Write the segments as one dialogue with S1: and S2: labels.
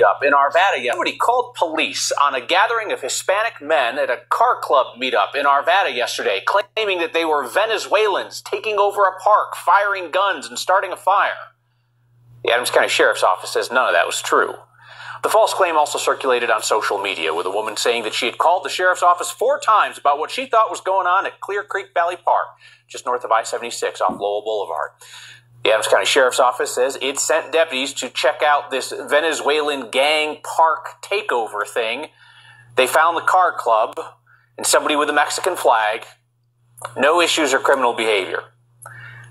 S1: up in Arvada. Somebody called police on a gathering of Hispanic men at a car club meetup in Arvada yesterday, claiming that they were Venezuelans taking over a park, firing guns, and starting a fire. The Adams County Sheriff's Office says none of that was true. The false claim also circulated on social media, with a woman saying that she had called the sheriff's office 4 times about what she thought was going on at Clear Creek Valley Park, just north of I-76 off Lowell Boulevard. The Adams County Sheriff's Office says it sent deputies to check out this Venezuelan gang park takeover thing. They found the car club and somebody with a Mexican flag. No issues or criminal behavior.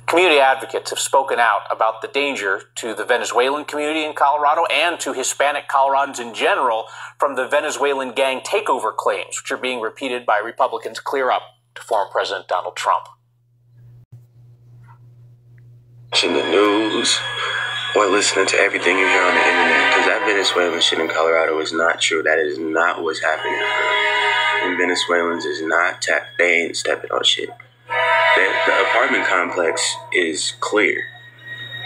S1: Community advocates have spoken out about the danger to the Venezuelan community in Colorado and to Hispanic Coloradans in general from the Venezuelan gang takeover claims, which are being repeated by Republicans clear up to former President Donald Trump.
S2: Watching the news or listening to everything you hear on the internet, because that Venezuelan shit in Colorado is not true. That is not what's happening. And Venezuelans is not they ain't stepping on shit. The apartment complex is clear,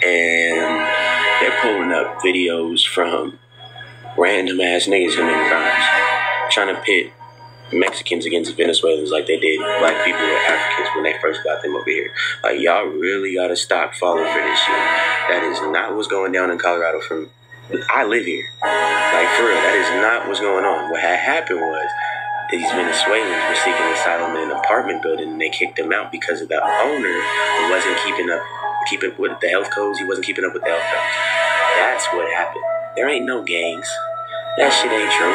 S2: and they're pulling up videos from random ass niggas committing crimes, trying to pit Mexicans against Venezuelans like they did black people or Africans when they first got them over here. Like, y'all really gotta stop falling for this shit. That is not what's going down in Colorado. I live here. Like, for real, that is not what's going on. What had happened was these Venezuelans were seeking asylum in an apartment building, and they kicked them out because of the owner who wasn't keeping with the health codes. He wasn't keeping up with the health codes. That's what happened. There ain't no gangs. That shit ain't true.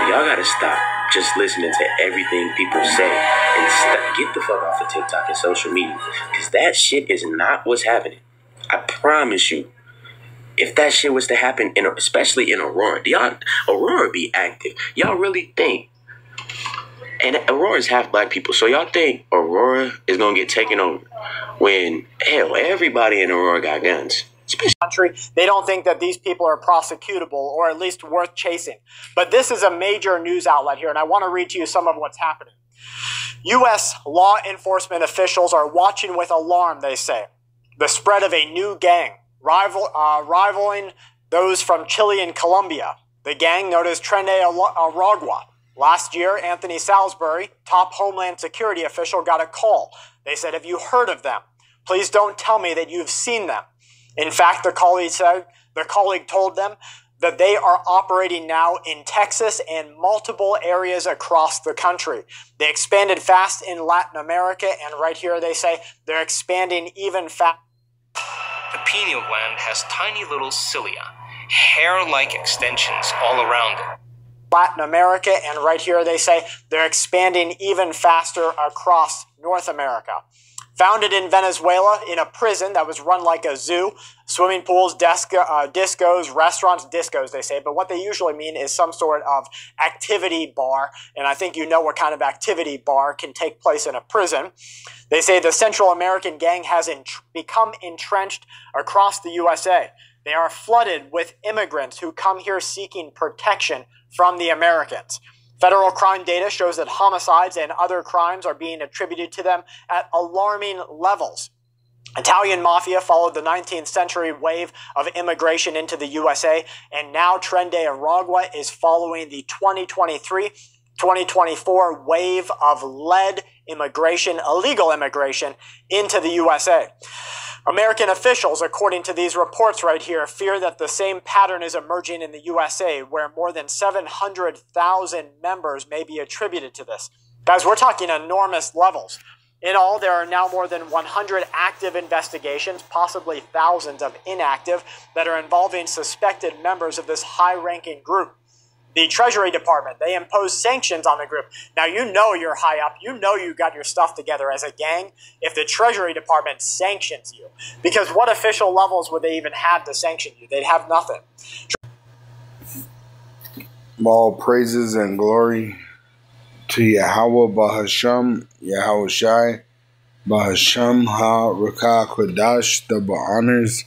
S2: Y'all gotta stop just listening to everything people say and get the fuck off of TikTok and social media, because that shit is not what's happening. I promise you. If that shit was to happen, especially in Aurora, Aurora be active. Y'all really think? And Aurora is half black people, so y'all think Aurora is gonna get taken over when, hell, everybody in Aurora got guns?
S3: Country, they don't think that these people are prosecutable or at least worth chasing. But this is a major news outlet here, and I want to read to you some of what's happening. U.S. law enforcement officials are watching with alarm, they say, the spread of a new gang, rivaling those from Chile and Colombia. The gang known as Tren de Aragua. Last year, Anthony Salisbury, top Homeland Security official, got a call. They said, "Have you heard of them? Please don't tell me that you've seen them." In fact, the colleague told them that they are operating now in Texas and multiple areas across the country. They expanded fast in Latin America, and right here they say they're expanding even fast.
S4: The pineal gland has tiny little cilia, hair-like extensions all around it.
S3: Latin America, and right here they say they're expanding even faster across North America. Founded in Venezuela in a prison that was run like a zoo, swimming pools, discos, restaurants, discos they say, but what they usually mean is some sort of activity bar, and I think you know what kind of activity bar can take place in a prison. They say the Central American gang has become entrenched across the USA. They are flooded with immigrants who come here seeking protection from the Americans. Federal crime data shows that homicides and other crimes are being attributed to them at alarming levels. Italian mafia followed the 19th century wave of immigration into the USA, and now Tren de Aragua is following the 2023-2024 wave of lead immigration, illegal immigration, into the USA. American officials, according to these reports right here, fear that the same pattern is emerging in the USA, where more than 700,000 members may be attributed to this. Guys, we're talking enormous levels. In all, there are now more than 100 active investigations, possibly thousands of inactive, that are involving suspected members of this high-ranking group. The Treasury Department, they impose sanctions on the group. Now, you know you're high up. You know you got your stuff together as a gang if the Treasury Department sanctions you. Because what official levels would they even have to sanction you? They'd have nothing.
S5: All praises and glory to Yahweh Bahasham, Yahweh Shai, Bahasham Ha-Rakah Kodash, double honors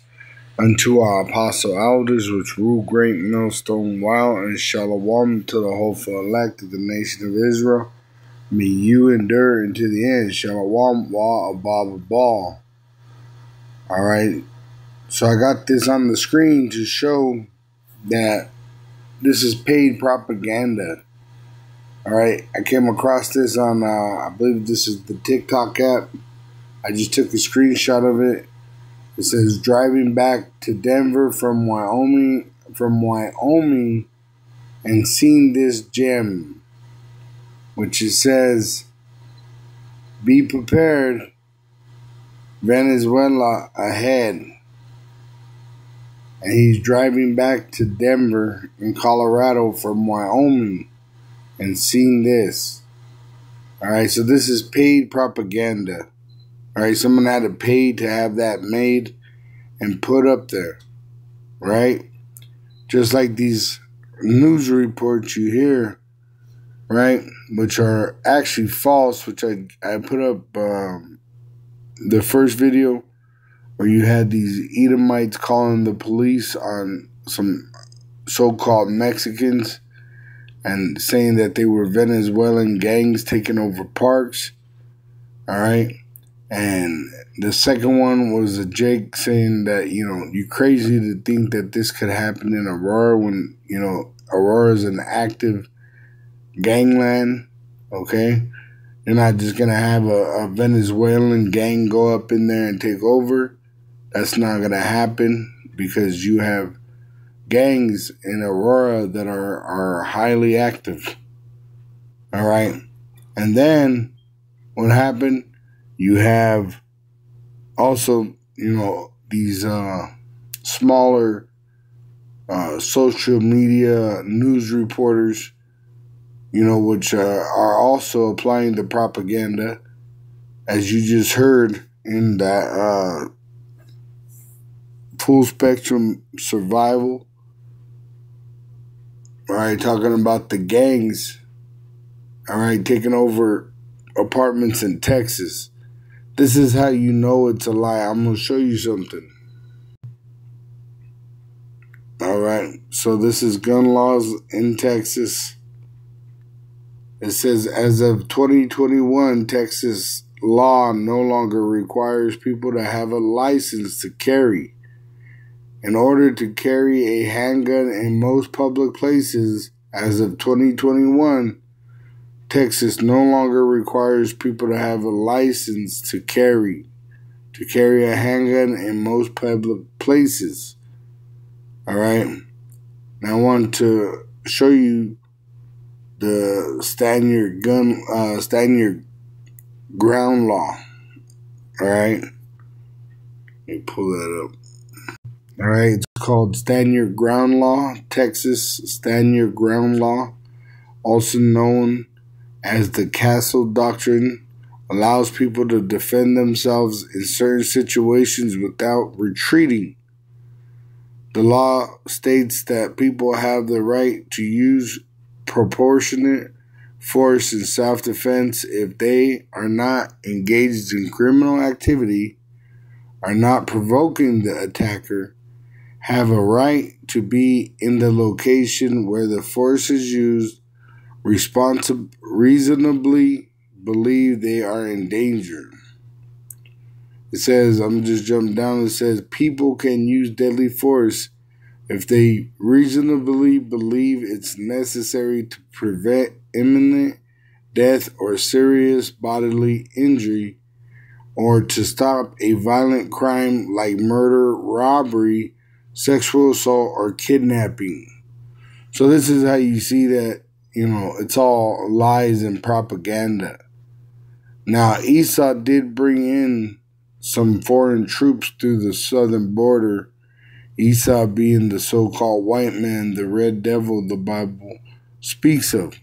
S5: unto our apostle elders, which rule great millstone while, and shalom to the hopeful elect of the nation of Israel. May you endure into the end. Shalom wa above ball. Alright, so I got this on the screen to show that this is paid propaganda. All right, I came across this on, I believe this is the TikTok app. I just took a screenshot of it. It says driving back to Denver from Wyoming, and seen this gem, which it says, be prepared, Venezuela ahead. And he's driving back to Denver in Colorado from Wyoming and seen this. All right, so this is paid propaganda. All right, someone had to pay to have that made and put up there, right? Just like these news reports you hear, right, which are actually false, which I put up the first video where you had these Edomites calling the police on some so-called Mexicans and saying that they were Venezuelan gangs taking over parks, all right? And the second one was a Jake saying that, you know, you're crazy to think that this could happen in Aurora when, you know, Aurora is an active gangland, okay? You're not just going to have a Venezuelan gang go up in there and take over. That's not going to happen because you have gangs in Aurora that are highly active. All right. And then what happened? You have also, you know, these smaller social media news reporters, you know, which are also applying the propaganda, as you just heard in that Full Spectrum Survival. All right, talking about the gangs, all right, taking over apartments in Texas. This is how you know it's a lie. I'm going to show you something. All right, so this is gun laws in Texas. It says, as of 2021, Texas law no longer requires people to have a license to carry. In order to carry a handgun in most public places, as of 2021, Texas no longer requires people to have a license to carry a handgun in most public places. All right. Now I want to show you the stand your ground law. All right. Let me pull that up. All right, it's called Stand Your Ground Law, Texas Stand Your Ground Law, also known as the Castle Doctrine, allows people to defend themselves in certain situations without retreating. The law states that people have the right to use proportionate force in self-defense if they are not engaged in criminal activity, are not provoking the attacker, have a right to be in the location where the force is used, reasonably believe they are in danger. It says, I'm just jumping down, it says people can use deadly force if they reasonably believe it's necessary to prevent imminent death or serious bodily injury, or to stop a violent crime like murder, robbery, sexual assault, or kidnapping. So this is how you see that, you know, it's all lies and propaganda. Now, Esau did bring in some foreign troops through the southern border, Esau being the so-called white man, the red devil the Bible speaks of.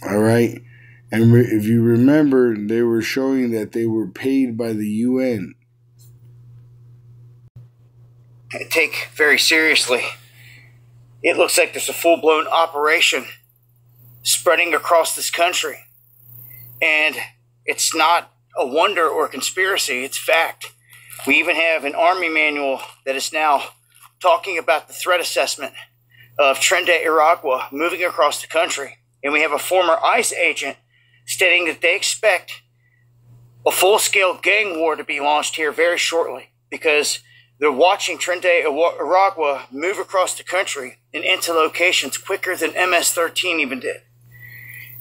S5: All right? And if you remember, they were showing that they were paid by the UN.
S6: Take very seriously. It looks like there's a full-blown operation spreading across this country. And it's not a wonder or a conspiracy, it's fact. We even have an Army manual that is now talking about the threat assessment of Trinidad and Tobago moving across the country. And we have a former ICE agent stating that they expect a full-scale gang war to be launched here very shortly because they're watching Trinidad and Tobago move across the country and into locations quicker than MS-13 even did.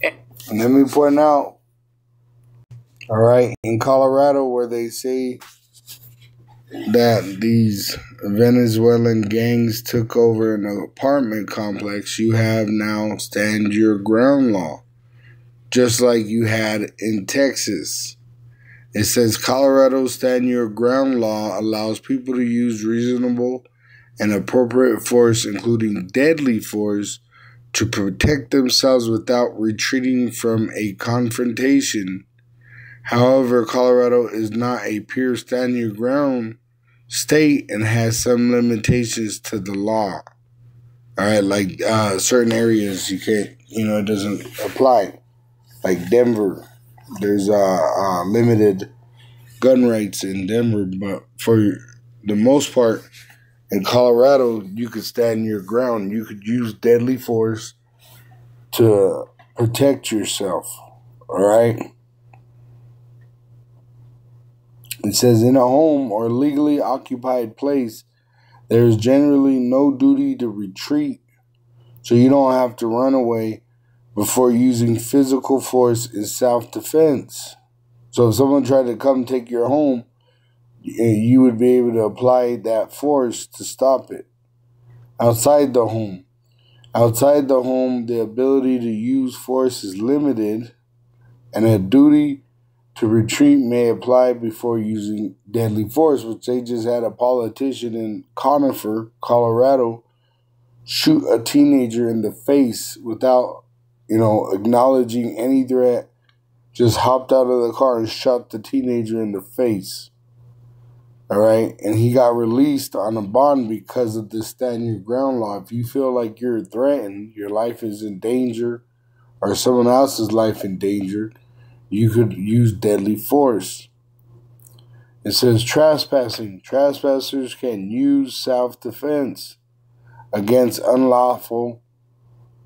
S5: And let me point out, all right, in Colorado, where they say that these Venezuelan gangs took over an apartment complex, you have now stand your ground law, just like you had in Texas. It says Colorado stand your ground law allows people to use reasonable and appropriate force, including deadly force, to protect themselves without retreating from a confrontation. However, Colorado is not a pure stand your ground state and has some limitations to the law. All right, like certain areas you can't, it doesn't apply. Like Denver, there's limited gun rights in Denver, but for the most part, in Colorado, you could stand your ground. You could use deadly force to protect yourself. All right? It says, in a home or legally occupied place, there is generally no duty to retreat, so you don't have to run away before using physical force in self-defense. So if someone tried to come take your home, you would be able to apply that force to stop it. Outside the home, the ability to use force is limited, and a duty to retreat may apply before using deadly force, which they just had a politician in Conifer, Colorado, shoot a teenager in the face without, acknowledging any threat. Just hopped out of the car and shot the teenager in the face. All right? And he got released on a bond because of the stand your ground law. If you feel like you're threatened, your life is in danger, or someone else's life in danger, you could use deadly force. It says trespassing. Trespassers can use self-defense against unlawful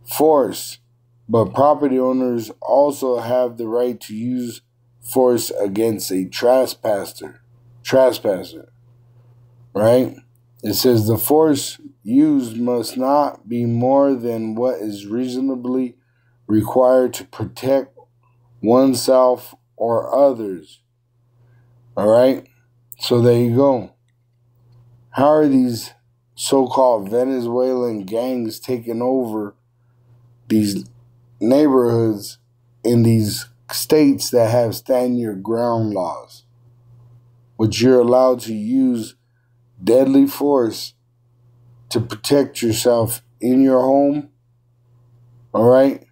S5: force, but property owners also have the right to use force against a trespasser. Right? It says the force used must not be more than what is reasonably required to protect oneself or others. All right? So there you go. How are these so-called Venezuelan gangs taking over these neighborhoods in these states that have stand your ground laws, which you're allowed to use deadly force to protect yourself in your home? All right?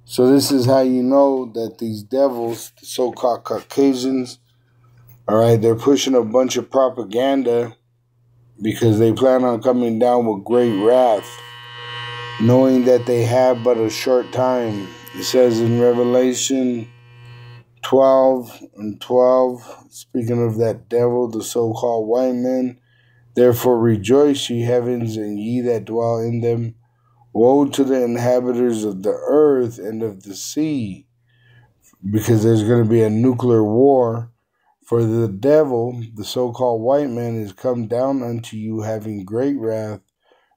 S5: So this is how you know that these devils, the so-called Caucasians, all right, they're pushing a bunch of propaganda because they plan on coming down with great wrath, knowing that they have but a short time. It says in Revelation 12:12, speaking of that devil, the so-called white men, therefore rejoice, ye heavens, and ye that dwell in them. Woe to the inhabitants of the earth and of the sea, because there's going to be a nuclear war. For the devil, the so-called white man, is come down unto you having great wrath,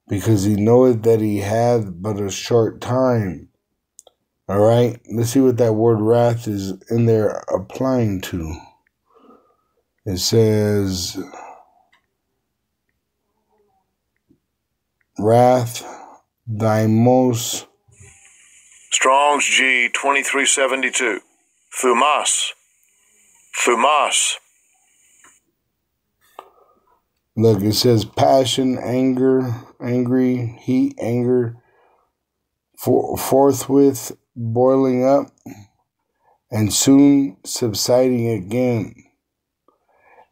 S5: because he knoweth that he hath but a short time. All right, let's see what that word wrath is in there applying to. It says wrath, thymos.
S7: Strong's G 2372. Thumas.
S5: Look, it says passion, anger, angry, heat, anger, forthwith boiling up, and soon subsiding again.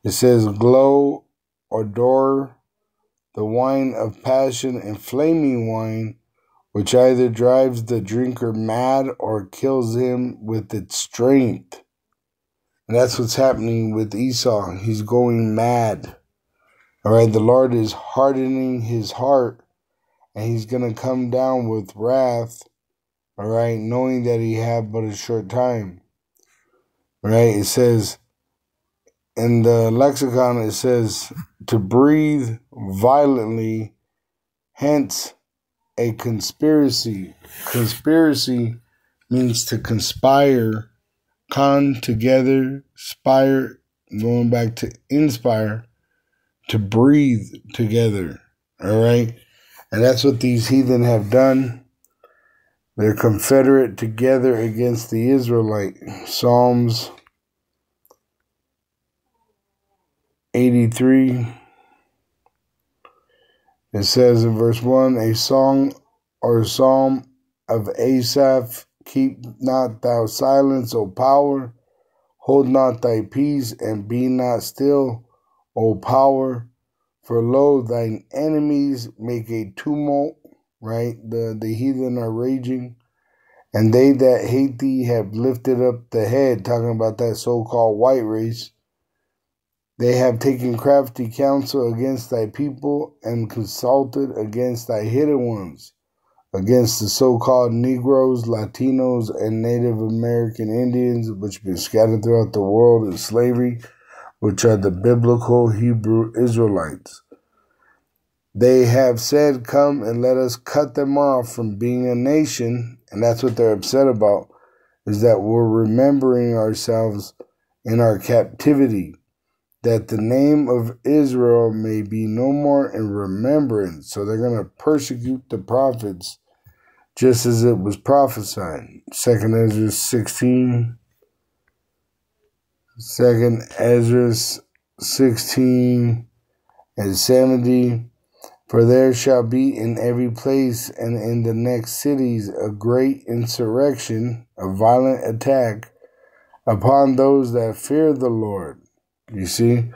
S5: It says glow, odor, the wine of passion, and flaming wine, which either drives the drinker mad or kills him with its strength. And that's what's happening with Esau. He's going mad. All right, the Lord is hardening his heart, and he's going to come down with wrath, all right, knowing that he had but a short time. All right, it says, in the lexicon, it says, to breathe violently, hence a conspiracy. Conspiracy means to conspire, con together, spire, going back to inspire, to breathe together. All right? And that's what these heathen have done. They're confederate together against the Israelite. Psalms 83. It says in verse 1, a song or psalm of Asaph, keep not thou silence, O power, hold not thy peace, and be not still, O power, for lo, thine enemies make a tumult, right? The heathen are raging, and they that hate thee have lifted up the head, talking about that so-called white race. They have taken crafty counsel against thy people and consulted against thy hidden ones, against the so-called Negroes, Latinos, and Native American Indians, which have been scattered throughout the world in slavery, which are the biblical Hebrew Israelites. They have said, come and let us cut them off from being a nation, and that's what they're upset about, is that we're remembering ourselves in our captivity, that the name of Israel may be no more in remembrance. So they're going to persecute the prophets just as it was prophesied. 2 Ezra 16. 2 Ezra 16 and 70. For there shall be in every place and in the next cities a great insurrection, a violent attack upon those that fear the Lord. You see,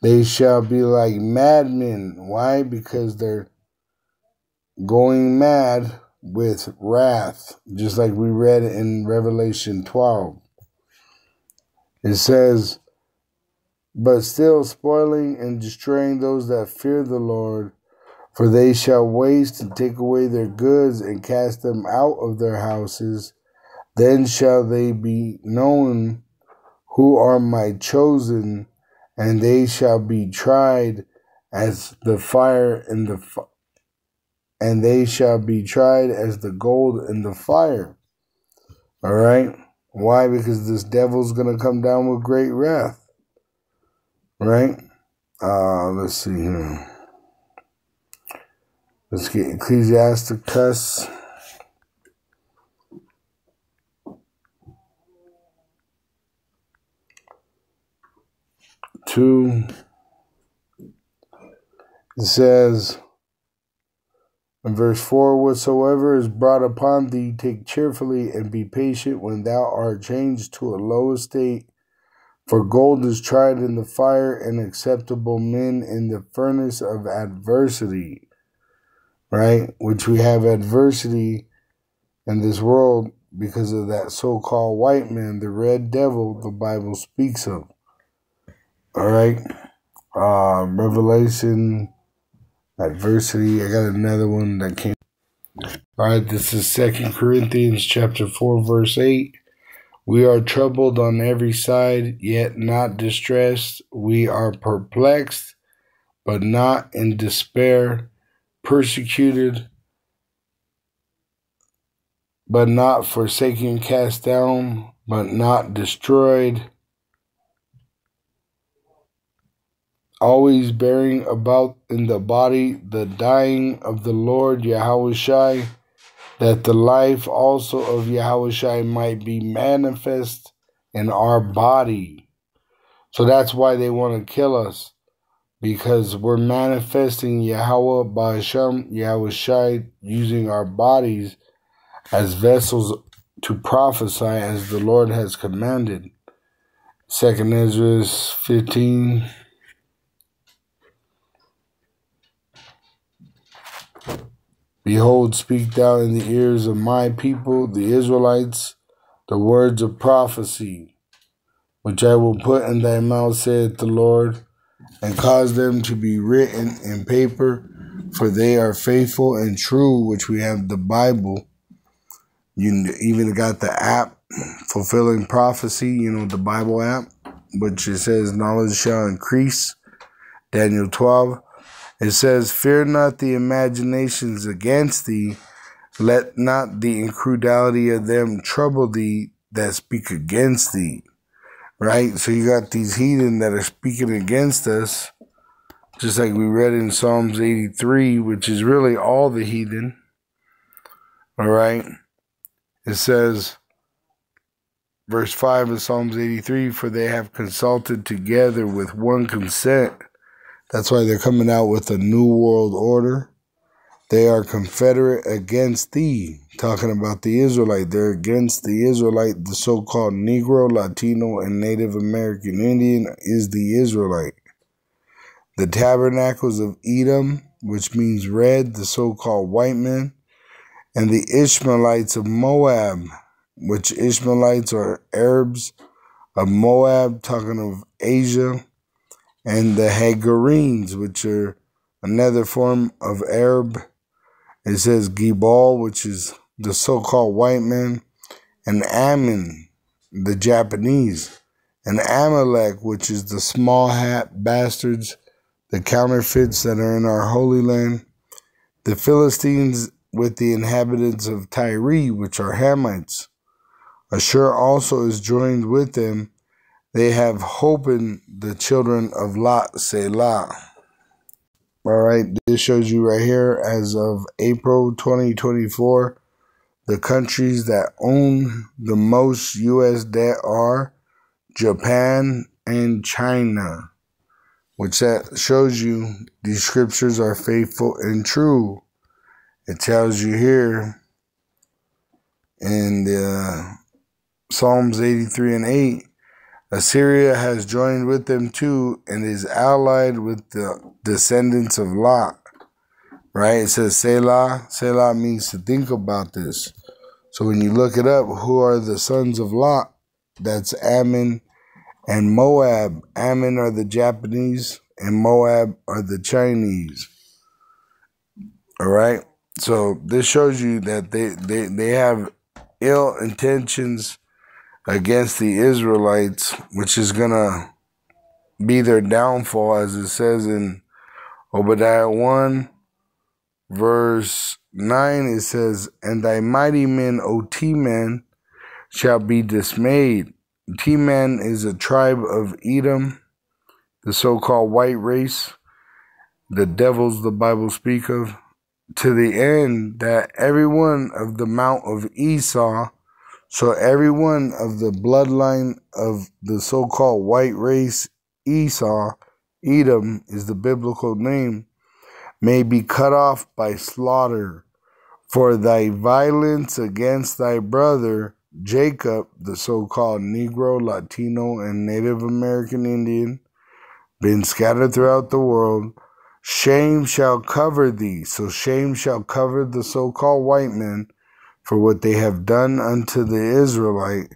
S5: they shall be like madmen. Why? Because they're going mad with wrath, just like we read in Revelation 12. It says, but still spoiling and destroying those that fear the Lord, for they shall waste and take away their goods and cast them out of their houses. Then shall they be known who are my chosen, and they shall be tried as the fire in the and they shall be tried as the gold in the fire. All right? Why? Because this devil's going to come down with great wrath. Right? Let's see here. Let's get Ecclesiasticus 2. It says in verse 4, whatsoever is brought upon thee, take cheerfully and be patient when thou art changed to a low estate. For gold is tried in the fire, and acceptable men in the furnace of adversity. Right? Which we have adversity in this world because of that so-called white man, the red devil the Bible speaks of. All right? Revelation, adversity. I got another one that came. All right, this is 2 Corinthians chapter 4, verse 8. We are troubled on every side, yet not distressed. We are perplexed, but not in despair. Persecuted, but not forsaken. Cast down, but not destroyed. Always bearing about in the body the dying of the Lord Yahushua, that the life also of Yahushua might be manifest in our body. So that's why they want to kill us, because we're manifesting Yahweh Ba'Hashem, Yahushua, using our bodies as vessels to prophesy as the Lord has commanded. 2 Ezra 15. Behold, speak thou in the ears of my people, the Israelites, the words of prophecy, which I will put in thy mouth, saith the Lord, and cause them to be written in paper, for they are faithful and true, which we have the Bible. You even got the app, Fulfilling Prophecy, the Bible app, which it says, knowledge shall increase, Daniel 12. It says, fear not the imaginations against thee, Let not the incredulity of them trouble thee that speak against thee. Right? So you got these heathen that are speaking against us, just like we read in Psalms 83, which is really all the heathen. All right? It says, verse 5 of Psalms 83, for they have consulted together with one consent. That's why they're coming out with a new world order. They are confederate against thee. Talking about the Israelite. They're against the Israelite. The so-called Negro, Latino, and Native American Indian is the Israelite. The tabernacles of Edom, which means red, the so-called white men. And the Ishmaelites of Moab, which Ishmaelites are Arabs of Moab, talking of Asia. And the Hagarenes, which are another form of Arab. It says Gibal, which is the so-called white man, and Ammon, the Japanese, and Amalek, which is the small hat bastards, the counterfeits that are in our Holy Land, the Philistines with the inhabitants of Tyre, which are Hamites. Ashur also is joined with them. They have hope in the children of Lot, Selah. All right, this shows you right here, as of April 2024, the countries that own the most U.S. debt are Japan and China, which that shows you these scriptures are faithful and true. It tells you here in the Psalms 83 and 8, Assyria has joined with them too and is allied with the descendants of Lot. Right? It says Selah. Selah means to think about this. So when you look it up, who are the sons of Lot? That's Ammon and Moab. Ammon are the Japanese and Moab are the Chinese. All right? So this shows you that they have ill intentions against the Israelites, which is going to be their downfall, as it says in Obadiah 1, verse 9. It says, and thy mighty men, O T-man, shall be dismayed. T-man is a tribe of Edom, the so-called white race, the devils the Bible speak of, to the end that every one of the mount of Esau, so every one of the bloodline of the so-called white race, Esau, Edom is the biblical name, may be cut off by slaughter. For thy violence against thy brother, Jacob, the so-called Negro, Latino, and Native American Indian, been scattered throughout the world, shame shall cover thee. So shame shall cover the so-called white men, for what they have done unto the Israelite,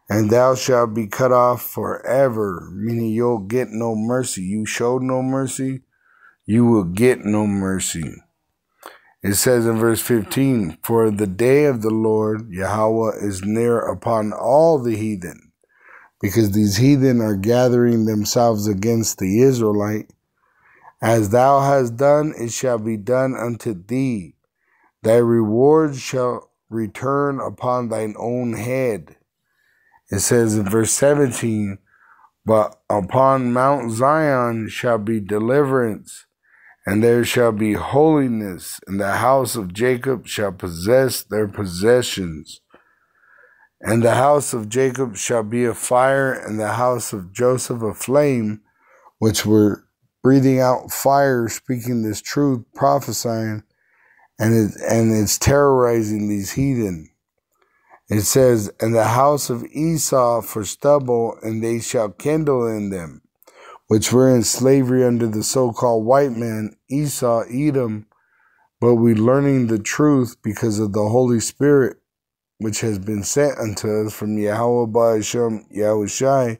S5: and thou shalt be cut off forever, meaning you'll get no mercy. You showed no mercy, you will get no mercy. It says in verse 15, for the day of the Lord, Yahweh, is near upon all the heathen, because these heathen are gathering themselves against the Israelite. As thou hast done, it shall be done unto thee. Thy reward shall return upon thine own head. It says in verse 17, but upon Mount Zion shall be deliverance, and there shall be holiness, and the house of Jacob shall possess their possessions. And the house of Jacob shall be a fire, and the house of Joseph a flame, which were breathing out fire, speaking this truth, prophesying, and it's terrorizing these heathen. It says, and the house of Esau for stubble, and they shall kindle in them, which were in slavery under the so-called white man, Esau, Edom, but we learning the truth because of the Holy Spirit, which has been sent unto us from Yahweh Ba'ashem Yahushai,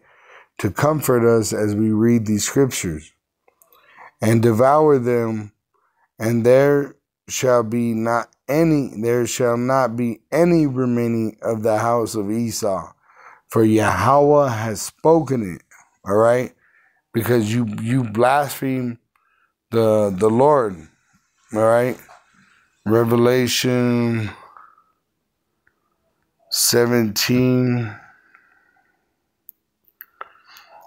S5: to comfort us as we read these scriptures, and devour them, and there shall not be any remaining of the house of Esau, for Yahweh has spoken it. All right, because you blaspheme the Lord. All right, Revelation 17.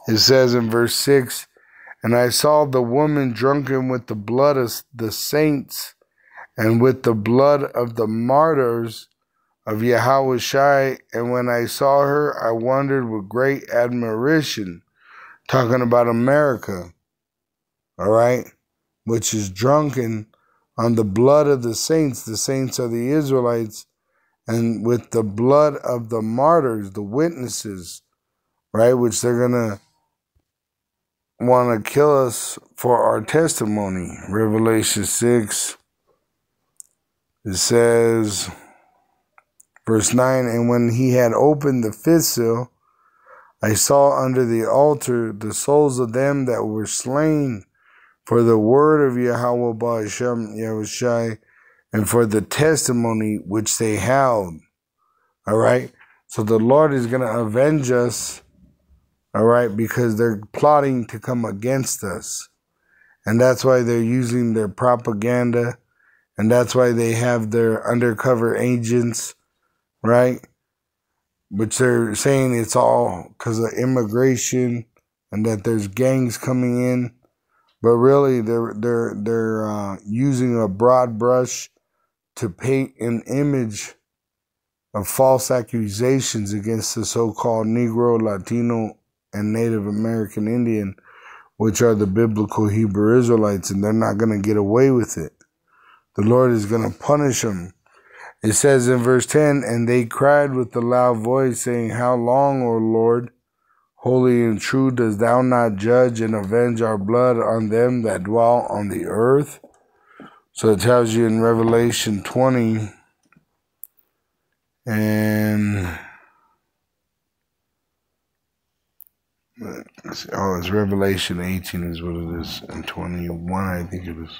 S5: It says in verse 6, and I saw the woman drunken with the blood of the saints and with the blood of the martyrs of Yahushua. And when I saw her, I wondered with great admiration, talking about America, all right, which is drunken on the blood of the saints. The saints are the Israelites, and with the blood of the martyrs, the witnesses, right, which they're going to want to kill us for our testimony. Revelation 6, it says, verse 9, and when he had opened the fifth seal, I saw under the altar the souls of them that were slain for the word of Yahweh Ba'ashem Yahushai, and for the testimony which they held. All right? So the Lord is going to avenge us, all right, because they're plotting to come against us. And that's why they're using their propaganda, and that's why they have their undercover agents, right? Which they're saying it's all because of immigration and that there's gangs coming in. But really, they're using a broad brush to paint an image of false accusations against the so-called Negro, Latino, and Native American Indian, which are the biblical Hebrew Israelites, and they're not going to get away with it. The Lord is going to punish them. It says in verse 10, and they cried with a loud voice, saying, how long, O Lord, holy and true, dost thou not judge and avenge our blood on them that dwell on the earth? So it tells you in Revelation 20, and it's Revelation 18 is what it is, and 21 I think it is.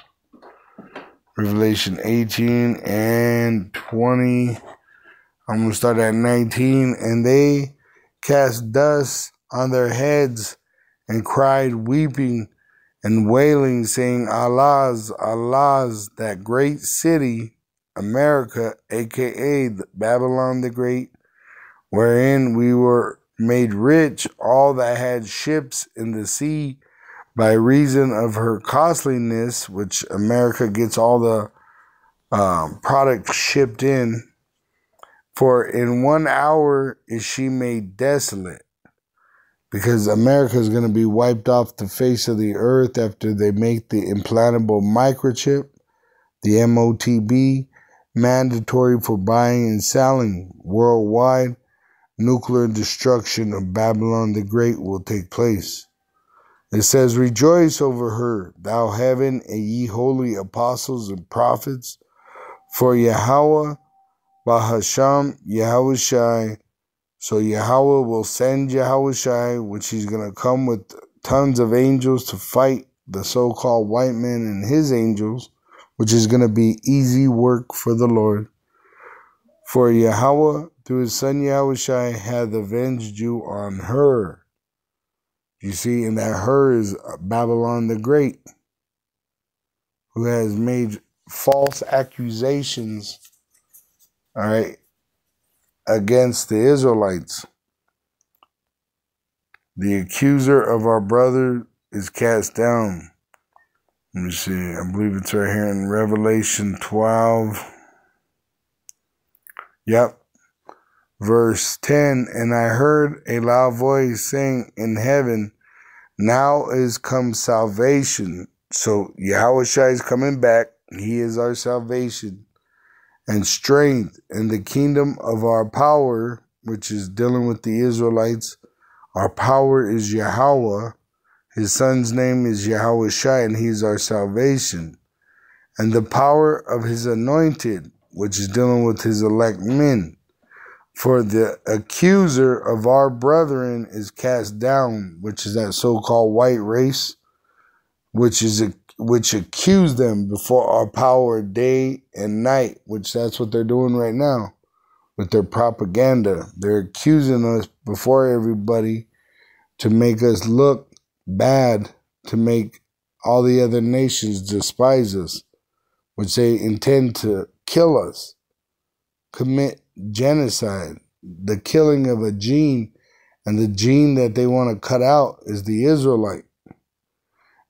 S5: Revelation 18 and 20. I'm going to start at 19. And they cast dust on their heads and cried, weeping and wailing, saying, Allah's, Allah's, that great city, America, a.k.a. Babylon the Great, wherein we were made rich, all that had ships in the sea, by reason of her costliness, which America gets all the products shipped in. For in 1 hour is she made desolate. Because America is going to be wiped off the face of the earth after they make the implantable microchip, the MOTB, mandatory for buying and selling worldwide. Nuclear destruction of Babylon the Great will take place. It says, rejoice over her, thou heaven, and ye holy apostles and prophets, for Yahweh, Bahasham, Yahushai. So Yahweh will send Yahushai, which he's going to come with tons of angels to fight the so-called white man and his angels, which is going to be easy work for the Lord. For Yahweh, through his son Yahushai, hath avenged you on her. You see, and that her is Babylon the Great, who has made false accusations, all right, against the Israelites. The accuser of our brother is cast down. Let me see, I believe it's right here in Revelation 12. Yep. Verse 10, and I heard a loud voice saying in heaven, now is come salvation. So Yahushua is coming back. He is our salvation. And strength and the kingdom of our power, which is dealing with the Israelites. Our power is Yahweh. His son's name is Yahushua, and he is our salvation. And the power of his anointed, which is dealing with his elect men. For the accuser of our brethren is cast down, which is that so-called white race, which accused them before our power day and night, which that's what they're doing right now with their propaganda. They're accusing us before everybody to make us look bad, to make all the other nations despise us, which they intend to kill us, commit genocide, the killing of a gene, and the gene that they want to cut out is the Israelite.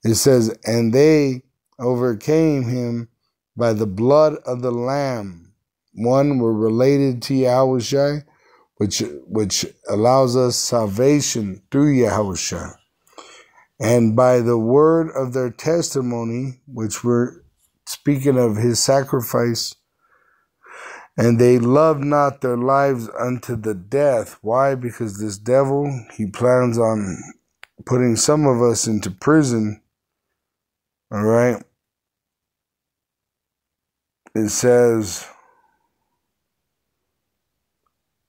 S5: It says, and they overcame him by the blood of the Lamb. One, were related to Yahushua, which allows us salvation through Yahushua. And by the word of their testimony, which we're speaking of his sacrifice, and they loved not their lives unto the death. Why? Because this devil, he plans on putting some of us into prison. All right. It says,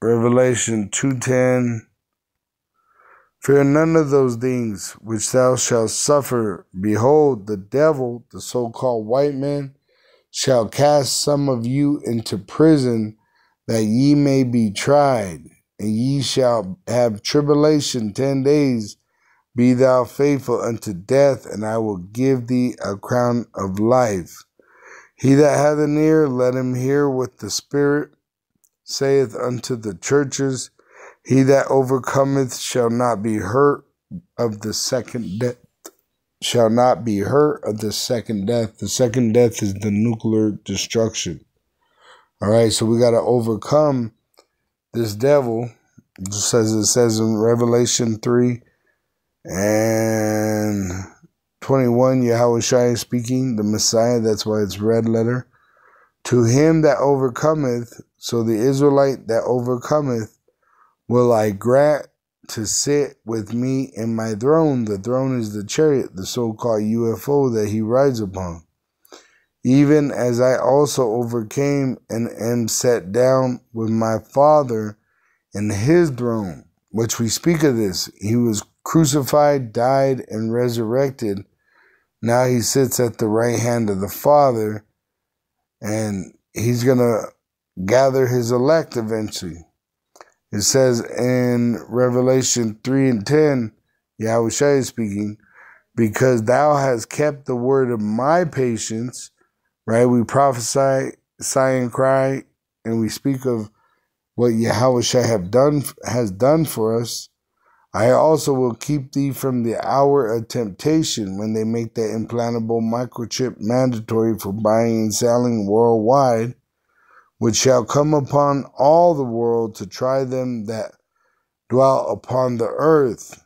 S5: Revelation 2:10, fear none of those things which thou shalt suffer. Behold, the devil, the so-called white man, shall cast some of you into prison, that ye may be tried, and ye shall have tribulation 10 days. Be thou faithful unto death, and I will give thee a crown of life. He that hath an ear, let him hear what the Spirit saith unto the churches. He that overcometh shall not be hurt of the second death. Shall not be hurt of the second death. The second death is the nuclear destruction. All right, so we got to overcome this devil, just as it says in Revelation 3 and 21, Yahushua is speaking, the Messiah, that's why it's red letter. To him that overcometh, so the Israelite that overcometh, will I grant to sit with me in my throne. The throne is the chariot, the so-called UFO that he rides upon. Even as I also overcame and am set down with my Father in his throne, which we speak of this. He was crucified, died, and resurrected. Now he sits at the right hand of the Father, and he's going to gather his elect eventually. It says in Revelation 3:10, Yahushua is speaking, because thou hast kept the word of my patience, right? We prophesy, sigh, and cry, and we speak of what Yahushua has done for us. I also will keep thee from the hour of temptation, when they make that implantable microchip mandatory for buying and selling worldwide, which shall come upon all the world to try them that dwell upon the earth.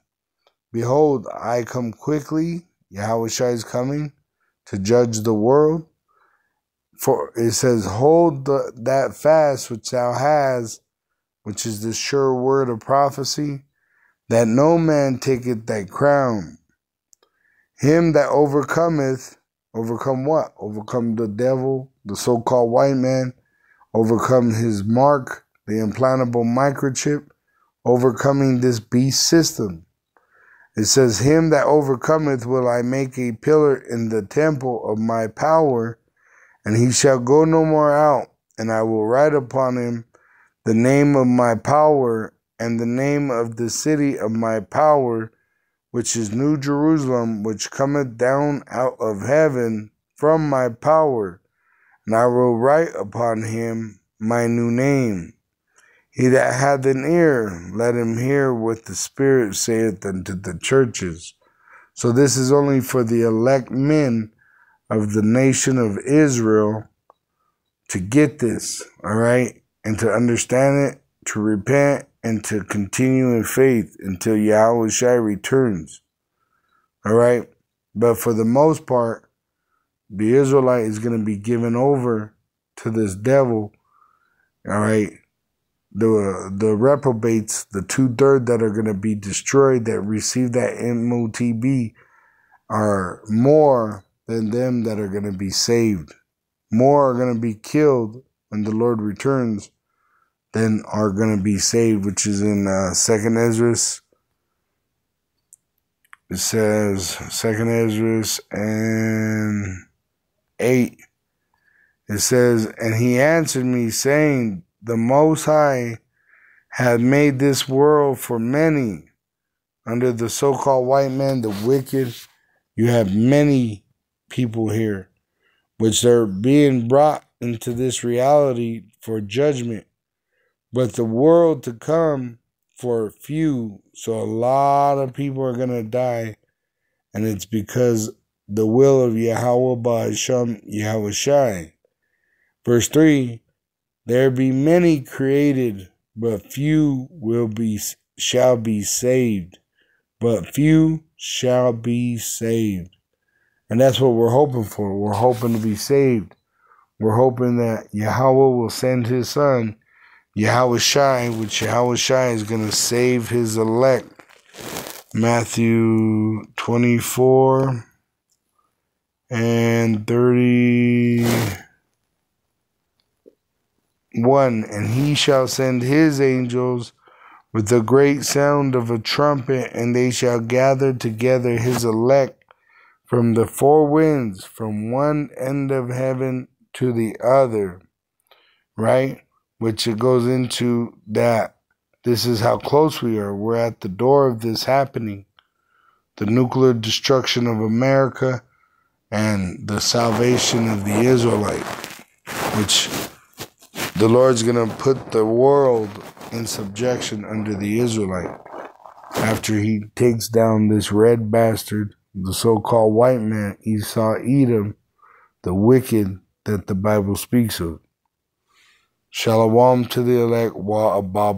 S5: Behold, I come quickly. Yahushua is coming to judge the world. For it says, hold that fast which thou hast, which is the sure word of prophecy, that no man taketh thy crown. Him that overcometh, overcome what? Overcome the devil, the so-called white man, overcome his mark, the implantable microchip, overcoming this beast system. It says, him that overcometh will I make a pillar in the temple of my power, and he shall go no more out, and I will write upon him the name of my power, and the name of the city of my power, which is New Jerusalem, which cometh down out of heaven from my power. And I will write upon him my new name. He that hath an ear, let him hear what the Spirit saith unto the churches. So this is only for the elect men of the nation of Israel to get this, all right? And to understand it, to repent, and to continue in faith until Yahushua returns, all right? But for the most part, the Israelite is going to be given over to this devil, all right? The reprobates, the 2/3 that are going to be destroyed, that receive that MOTB, are more than them that are going to be saved. More are going to be killed when the Lord returns than are going to be saved, which is in 2nd Ezra. It says 2nd Ezra and 8. It says, and he answered me, saying, the Most High hath made this world for many. Under the so-called white man, the wicked, you have many people here, which are being brought into this reality for judgment. But the world to come for few, so a lot of people are going to die, and it's because the will of Yahweh Ba'Hashem Yahweh Shai. Verse 3, there be many created, but few shall be saved. But few shall be saved. And that's what we're hoping for. We're hoping to be saved. We're hoping that Yahweh will send his son, Yahweh Shai, which Yahweh Shai is going to save his elect. Matthew 24 and 31. And he shall send his angels with the great sound of a trumpet, and they shall gather together his elect from the four winds, from one end of heaven to the other. Right? Which it goes into that this is how close we are. We're at the door of this happening. The nuclear destruction of America and the salvation of the Israelite, which the Lord's going to put the world in subjection under the Israelite after he takes down this red bastard, the so-called white man, Esau Edom, the wicked that the Bible speaks of. Shalom to the elect wa abba.